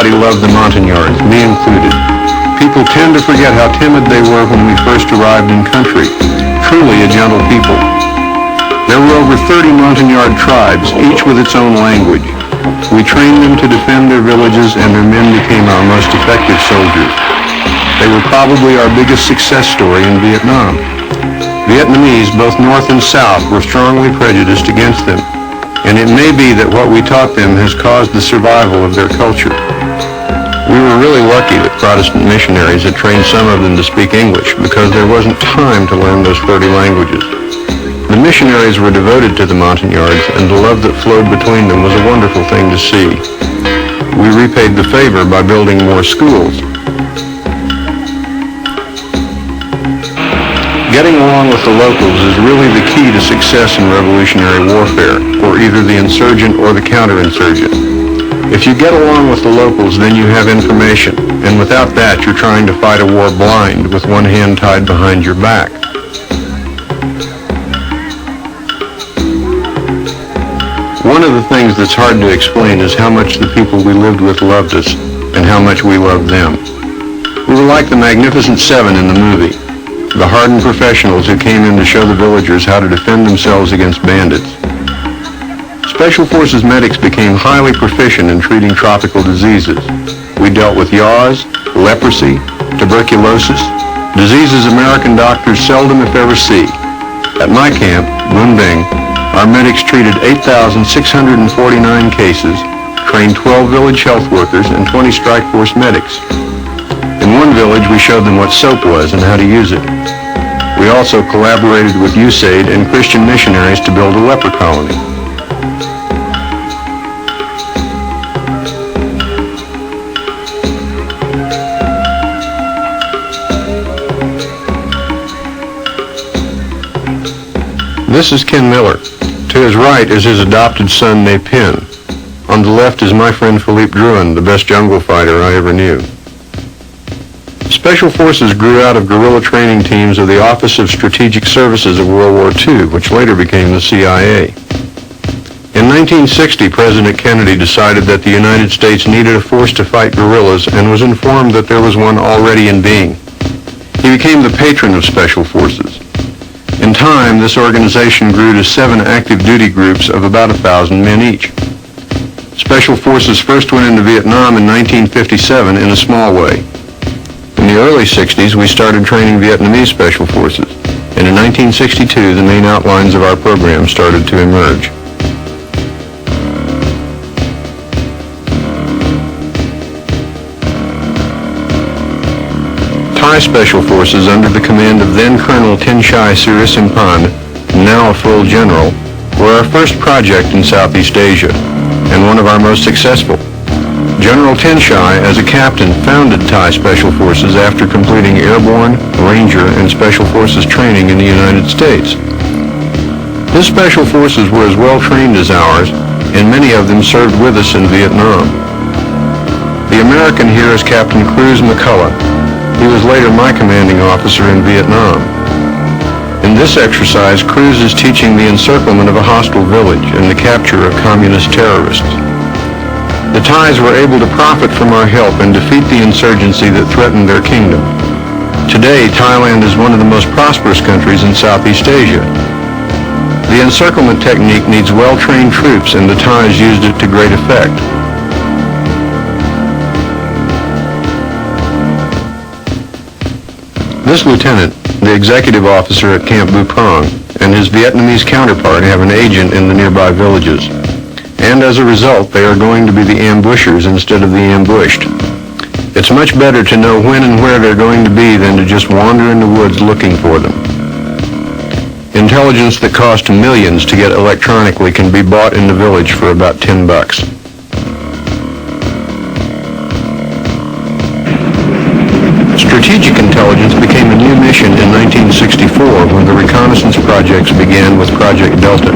Everybody loved the Montagnards, me included. People tend to forget how timid they were when we first arrived in country. Truly a gentle people. There were over 30 Montagnard tribes, each with its own language. We trained them to defend their villages, and their men became our most effective soldiers. They were probably our biggest success story in Vietnam. Vietnamese, both North and South, were strongly prejudiced against them, and it may be that what we taught them has caused the survival of their culture. We were really lucky that Protestant missionaries had trained some of them to speak English, because there wasn't time to learn those 30 languages. The missionaries were devoted to the Montagnards, and the love that flowed between them was a wonderful thing to see. We repaid the favor by building more schools. Getting along with the locals is really the key to success in revolutionary warfare, for either the insurgent or the counterinsurgent. If you get along with the locals, then you have information, and without that, you're trying to fight a war blind with one hand tied behind your back. One of the things that's hard to explain is how much the people we lived with loved us, and how much we loved them. We were like the Magnificent Seven in the movie, the hardened professionals who came in to show the villagers how to defend themselves against bandits. Special Forces medics became highly proficient in treating tropical diseases. We dealt with yaws, leprosy, tuberculosis, diseases American doctors seldom if ever see. At my camp, Bun Binh, our medics treated 8,649 cases, trained 12 village health workers, and 20 strike force medics. In one village, we showed them what soap was and how to use it. We also collaborated with USAID and Christian missionaries to build a leper colony. This is Ken Miller. To his right is his adopted son, Ne Pin. On the left is my friend Philippe Drouin, the best jungle fighter I ever knew. Special Forces grew out of guerrilla training teams of the Office of Strategic Services of World War II, which later became the CIA. In 1960, President Kennedy decided that the United States needed a force to fight guerrillas and was informed that there was one already in being. He became the patron of Special Forces. In time, this organization grew to 7 active duty groups of about 1,000 men each. Special Forces first went into Vietnam in 1957 in a small way. In the early 60s, we started training Vietnamese Special Forces, and in 1962, the main outlines of our program started to emerge. Thai Special Forces, under the command of then Colonel Tin Shai Sirisimpan, now a full general, were our first project in Southeast Asia, and one of our most successful. General Tin Shai, as a captain, founded Thai Special Forces after completing airborne, ranger, and Special Forces training in the United States. His Special Forces were as well trained as ours, and many of them served with us in Vietnam. The American here is Captain Cruz McCullough. He was later my commanding officer in Vietnam. In this exercise, Cruz is teaching the encirclement of a hostile village and the capture of communist terrorists. The Thais were able to profit from our help and defeat the insurgency that threatened their kingdom. Today, Thailand is one of the most prosperous countries in Southeast Asia. The encirclement technique needs well-trained troops, and the Thais used it to great effect. This lieutenant, the executive officer at Camp Bu Prong, and his Vietnamese counterpart have an agent in the nearby villages. And as a result, they are going to be the ambushers instead of the ambushed. It's much better to know when and where they're going to be than to just wander in the woods looking for them. Intelligence that costs millions to get electronically can be bought in the village for about $10. Strategic intelligence became a new mission in 1964 when the reconnaissance projects began with Project Delta.